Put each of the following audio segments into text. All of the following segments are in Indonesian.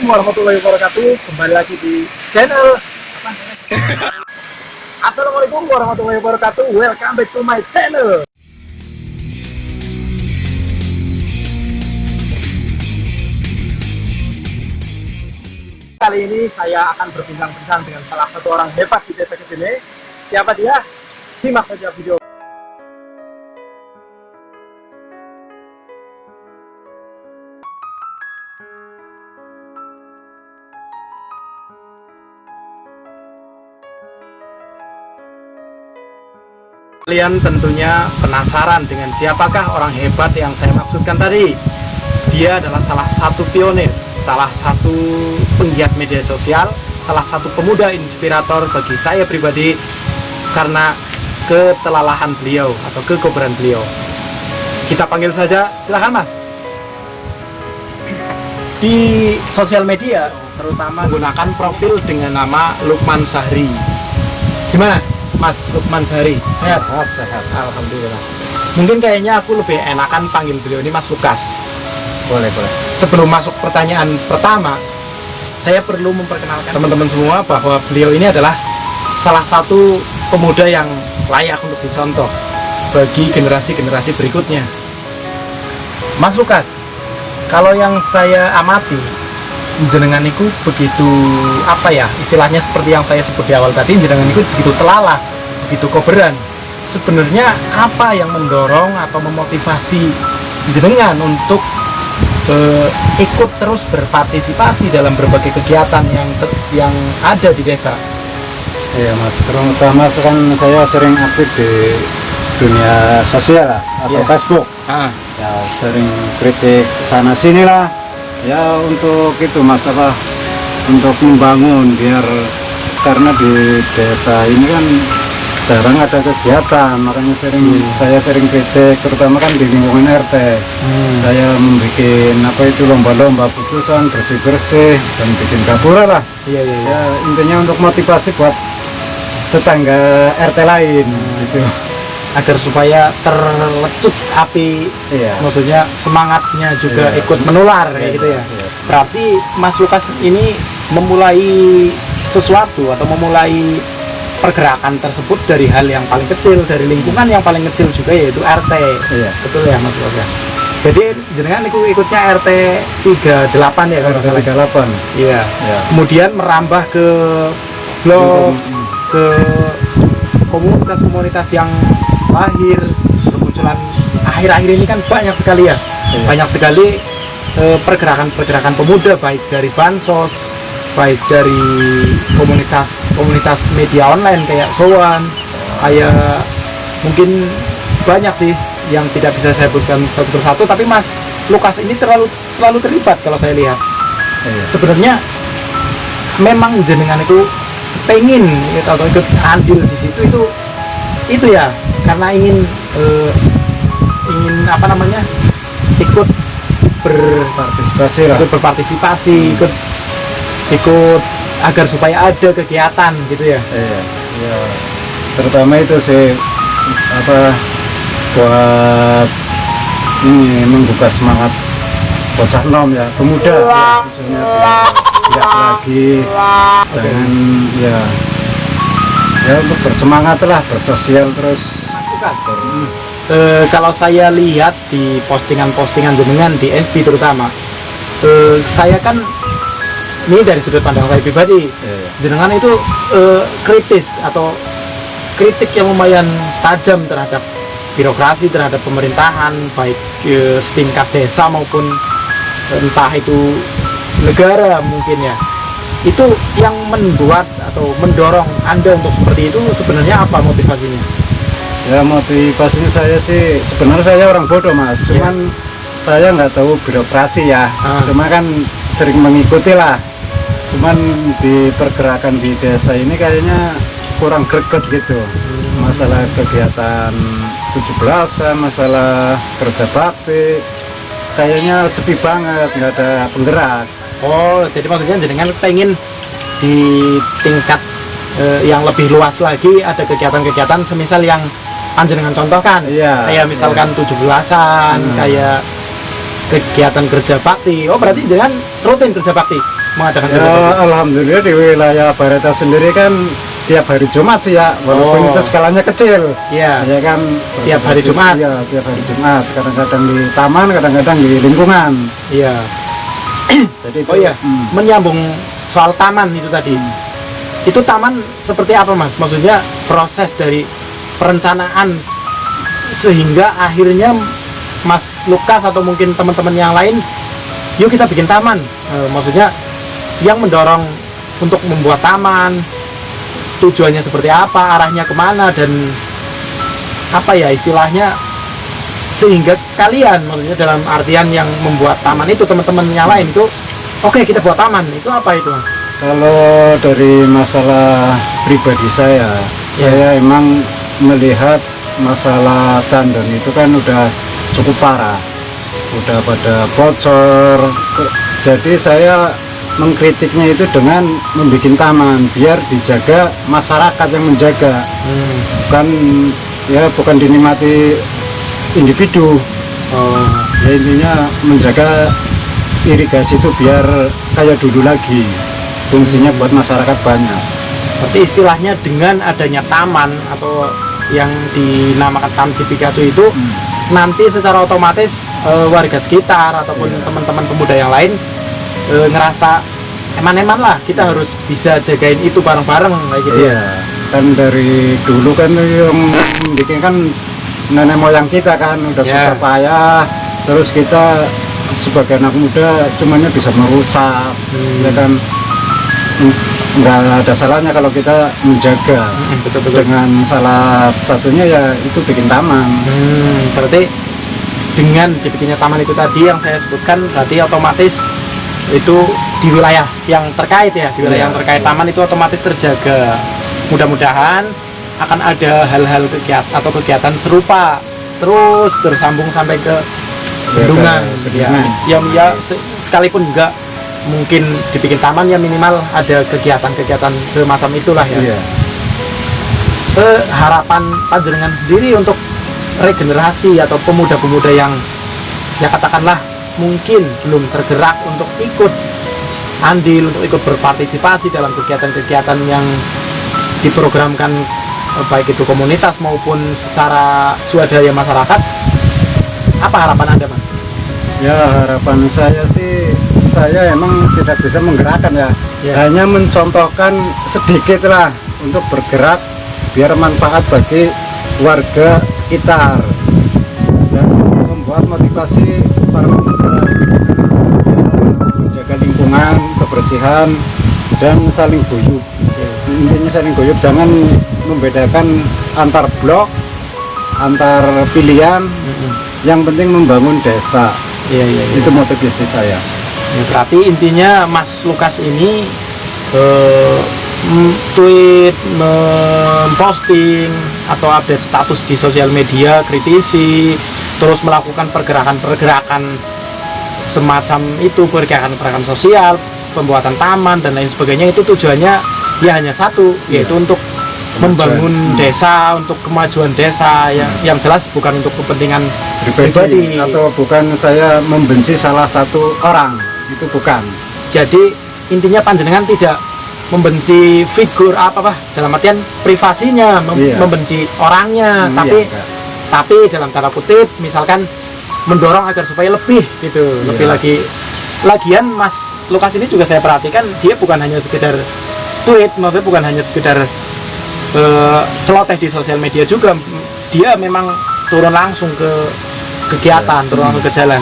Assalamualaikum warahmatullahi wabarakatuh. Kembali lagi di channel apa? Assalamualaikum warahmatullahi wabarakatuh. Welcome back to my channel. Kali ini saya akan berbincang-bincang dengan salah satu orang hebat di desa sini. Siapa dia? Simak saja video. Kalian tentunya penasaran dengan siapakah orang hebat yang saya maksudkan tadi. Dia adalah salah satu pionir, salah satu penggiat media sosial, salah satu pemuda inspirator bagi saya pribadi karena ketelalahan beliau atau kekobaran beliau. Kita panggil saja, silakan Mas. Di sosial media terutama menggunakan profil dengan nama Lukman Sahri. Gimana Mas Lukman Sahri? Sehat? Sehat, alhamdulillah. Mungkin kayaknya aku lebih enakan panggil beliau ini Mas Lukas. Boleh. Sebelum masuk pertanyaan pertama, saya perlu memperkenalkan teman-teman semua bahwa beliau ini adalah salah satu pemuda yang layak untuk dicontoh bagi generasi-generasi berikutnya. Mas Lukas, kalau yang saya amati, jenengan itu begitu apa ya, istilahnya seperti yang saya sebut di awal tadi, jenengan itu begitu telalah, begitu koberan. Sebenarnya apa yang mendorong atau memotivasi jenengan untuk ikut terus berpartisipasi dalam berbagai kegiatan yang ada di desa? Iya Mas, terutama kan saya sering aktif di dunia sosial lah, atau Facebook. Ya sering kritik sana sini lah. Ya untuk itu Mas, apa, untuk membangun biar, karena di desa ini kan jarang ada kegiatan, makanya saya sering kritik, terutama kan di lingkungan RT. Saya membuat apa itu lomba-lomba khususan bersih-bersih dan bikin gapura lah. Ya, intinya untuk motivasi buat tetangga RT lain gitu, agar supaya terlecut api, maksudnya semangatnya juga ikut menular kayak gitu ya. Berarti Mas Lukas ini memulai sesuatu atau memulai pergerakan tersebut dari hal yang paling kecil, dari lingkungan yang paling kecil juga, yaitu RT. Betul ya Mas Lukas ya. Jadi jenengan ikutnya RT 38 ya, kalau 38. Iya. Kemudian merambah ke blok, ke komunitas-komunitas yang lahir, bermunculan akhir-akhir ini kan banyak sekali ya. Banyak sekali pergerakan-pergerakan pemuda, baik dari bansos, baik dari komunitas media online kayak Sowan, kayak mungkin banyak sih yang tidak bisa saya sebutkan satu persatu, tapi Mas Lukas ini selalu terlibat kalau saya lihat. Sebenarnya memang jenengan itu pengen atau ikut andil di situ itu ya karena ingin apa namanya, ikut berpartisipasi, ikut agar supaya ada kegiatan gitu ya. Terutama itu sih apa, buat ini menggugah semangat bocah nom ya, pemuda ya, khususnya tidak lagi jangan ya untuk bersemangat lah, bersosial terus. Kalau saya lihat di postingan-postingan jenengan di FB terutama, saya kan ini dari sudut pandang saya pribadi, jenengan itu kritis atau kritik yang lumayan tajam terhadap birokrasi, terhadap pemerintahan, baik setingkat desa maupun entah itu negara mungkin ya. Itu yang membuat atau mendorong Anda untuk seperti itu sebenarnya apa motivasinya? Ya motivasinya saya sih, sebenarnya saya orang bodoh Mas, cuman saya nggak tahu birokrasi ya. Cuma kan sering mengikuti lah, cuman di pergerakan di desa ini kayaknya kurang greget gitu. Masalah kegiatan 17-an, masalah kerja bakti, kayaknya sepi banget, nggak ada penggerak. Oh, jadi maksudnya jenengan pengen di tingkat yang lebih luas lagi ada kegiatan-kegiatan semisal yang panjenengan contohkan, kayak misalkan 17-an, kayak kegiatan kerja bakti. Oh berarti jangan rutin kerja bakti? mengadakan Ya, alhamdulillah di wilayah Bareta sendiri kan tiap hari Jumat sih ya, walaupun itu skalanya kecil. Iya. Ya kan Tiap hari Jumat. Iya, tiap hari Jumat. Kadang-kadang di taman, kadang-kadang di lingkungan. Iya. Jadi Oh iya, menyambung soal taman itu tadi. Itu taman seperti apa Mas? Maksudnya proses dari perencanaan sehingga akhirnya Mas Lukas atau mungkin teman-teman yang lain, yuk kita bikin taman. Maksudnya yang mendorong untuk membuat taman, tujuannya seperti apa, arahnya kemana, dan apa ya istilahnya, sehingga kalian, maksudnya dalam artian yang membuat taman itu, teman-teman yang lain itu, oke, kita buat taman, itu apa itu Mas? kalau dari masalah pribadi saya emang melihat masalah tandon itu kan udah cukup parah, udah pada bocor. Jadi saya mengkritiknya itu dengan membuat taman biar dijaga masyarakat yang menjaga, bukan dinikmati individu. Ya intinya menjaga irigasi itu biar kayak dulu lagi, fungsinya buat masyarakat banyak. Berarti istilahnya dengan adanya taman atau yang dinamakan Taman Cipikatu itu nanti secara otomatis warga sekitar ataupun teman-teman pemuda yang lain ngerasa eman-eman lah, kita harus bisa jagain itu bareng-bareng kayak gitu. Iya, kan dari dulu kan yang bikin kan nenek moyang kita kan udah susah payah, terus kita sebagai anak muda cumannya bisa merusak, ya kan. Nggak ada salahnya kalau kita menjaga. Betul-betul. Dengan salah satunya ya itu bikin taman. Berarti dengan dibikinnya taman itu tadi yang saya sebutkan, berarti otomatis itu di wilayah yang terkait ya, di wilayah yang terkait taman itu otomatis terjaga. Mudah-mudahan akan ada hal-hal kegiatan atau kegiatan serupa terus bersambung sampai ke bendungan. Ya, sekalipun juga mungkin dibikin taman ya minimal ada kegiatan-kegiatan semacam itulah ya. Harapan panjenengan sendiri untuk regenerasi atau pemuda-pemuda yang ya katakanlah mungkin belum tergerak untuk ikut andil, untuk ikut berpartisipasi dalam kegiatan-kegiatan yang diprogramkan baik itu komunitas maupun secara swadaya masyarakat, apa harapan Anda Mas? Ya harapan saya sih, saya emang tidak bisa menggerakkan ya, hanya mencontohkan sedikit lah untuk bergerak biar manfaat bagi warga sekitar dan membuat motivasi para pemuda menjaga lingkungan, kebersihan dan saling guyup. Intinya saling guyup, jangan membedakan antar blok, antar pilihan, yang penting membangun desa. Itu motivasi saya. Ya, berarti intinya Mas Lukas ini tweet, memposting atau update status di sosial media, kritisi, terus melakukan pergerakan-pergerakan semacam itu, pergerakan-pergerakan sosial, pembuatan taman dan lain sebagainya, itu tujuannya ya hanya satu, yaitu untuk membangun desa, untuk kemajuan desa, yang jelas bukan untuk kepentingan pribadi atau bukan saya membenci salah satu orang, itu bukan. Jadi intinya panjenengan tidak membenci figur apa dalam artian privasinya, membenci orangnya, tapi dalam tanda kutip misalkan mendorong agar supaya lebih gitu, lebih lagi. Lagian Mas Lukas ini juga saya perhatikan dia bukan hanya sekedar tweet, maksudnya bukan hanya sekedar celoteh di sosial media juga, dia memang turun langsung ke kegiatan, turun langsung ke jalan.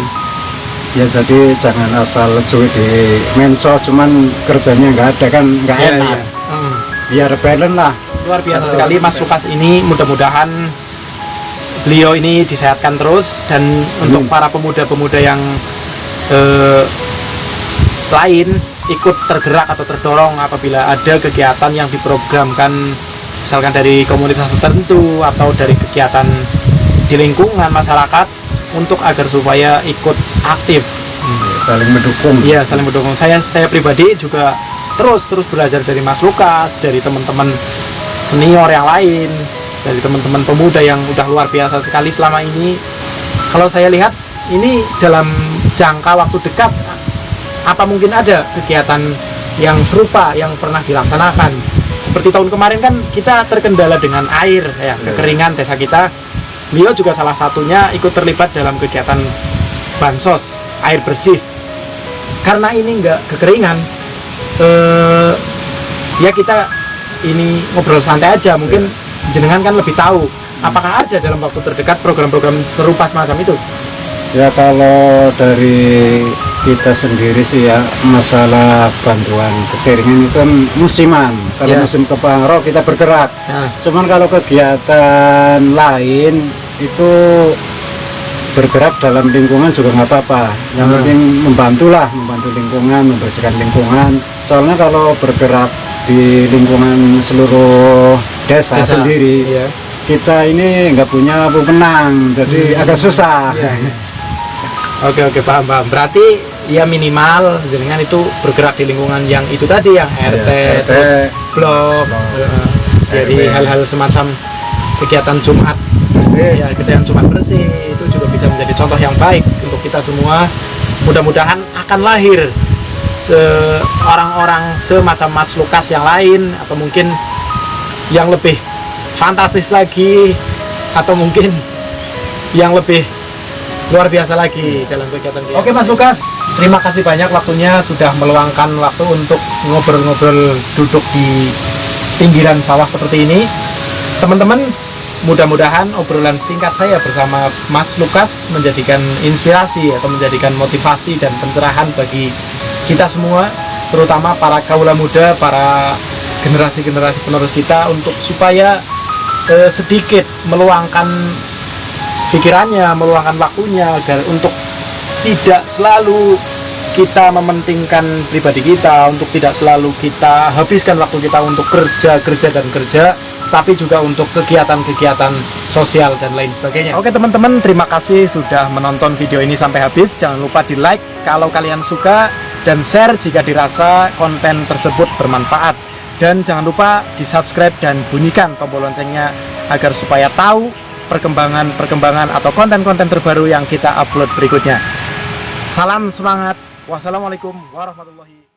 Ya jadi jangan asal cuy di mensos cuman kerjanya nggak ada kan, nggak enak. Biar balance lah. Luar biasa sekali Mas Lukas ini, mudah-mudahan beliau ini disehatkan terus, dan untuk para pemuda-pemuda yang lain ikut tergerak atau terdorong apabila ada kegiatan yang diprogramkan misalkan dari komunitas tertentu atau dari kegiatan di lingkungan masyarakat, untuk agar supaya ikut aktif, saling mendukung. Iya, saling mendukung. Saya pribadi juga terus belajar dari Mas Lukas, dari teman-teman senior yang lain, dari teman-teman pemuda yang udah luar biasa sekali selama ini. Kalau saya lihat ini dalam jangka waktu dekat apa mungkin ada kegiatan yang serupa yang pernah dilaksanakan? Seperti tahun kemarin kan kita terkendala dengan air ya, kekeringan desa kita. Beliau juga salah satunya ikut terlibat dalam kegiatan bansos air bersih. Karena ini enggak kekeringan, ya kita ini ngobrol santai aja. Mungkin jenengan kan lebih tahu. Apakah ada dalam waktu terdekat program-program serupa semacam itu? Ya kalau dari kita sendiri sih ya, masalah bantuan kekeringan itu kan musiman. Kalau musim kemarau kita bergerak. Cuman kalau kegiatan lain itu bergerak dalam lingkungan juga nggak apa-apa. Yang penting membantu lingkungan, membersihkan lingkungan. Soalnya kalau bergerak di lingkungan seluruh desa sendiri, kita ini nggak punya pemenang, jadi agak susah. Oke, paham. Berarti ya minimal jenengan itu bergerak di lingkungan yang itu tadi, yang RT, terus blok. Jadi hal-hal semacam kegiatan Jumat, ya kegiatan Jumat bersih itu juga bisa menjadi contoh yang baik untuk kita semua. Mudah-mudahan akan lahir orang-orang semacam Mas Lukas yang lain, atau mungkin yang lebih fantastis lagi, atau mungkin yang lebih luar biasa lagi dalam kegiatan kita. Oke Mas Lukas, terima kasih banyak waktunya sudah meluangkan waktu untuk ngobrol-ngobrol duduk di pinggiran sawah seperti ini. Teman-teman, mudah-mudahan obrolan singkat saya bersama Mas Lukas menjadikan inspirasi atau menjadikan motivasi dan pencerahan bagi kita semua, terutama para kaula muda, para generasi-generasi penerus kita, untuk supaya sedikit meluangkan pikirannya, meluangkan waktunya, agar untuk tidak selalu kita mementingkan pribadi kita, untuk tidak selalu kita habiskan waktu kita untuk kerja, tapi juga untuk kegiatan-kegiatan sosial dan lain sebagainya. Oke teman-teman, terima kasih sudah menonton video ini sampai habis. Jangan lupa di like kalau kalian suka, dan share jika dirasa konten tersebut bermanfaat. Dan jangan lupa di subscribe dan bunyikan tombol loncengnya agar supaya tahu perkembangan atau konten-konten terbaru yang kita upload berikutnya. Salam semangat. Wassalamualaikum warahmatullahi wabarakatuh.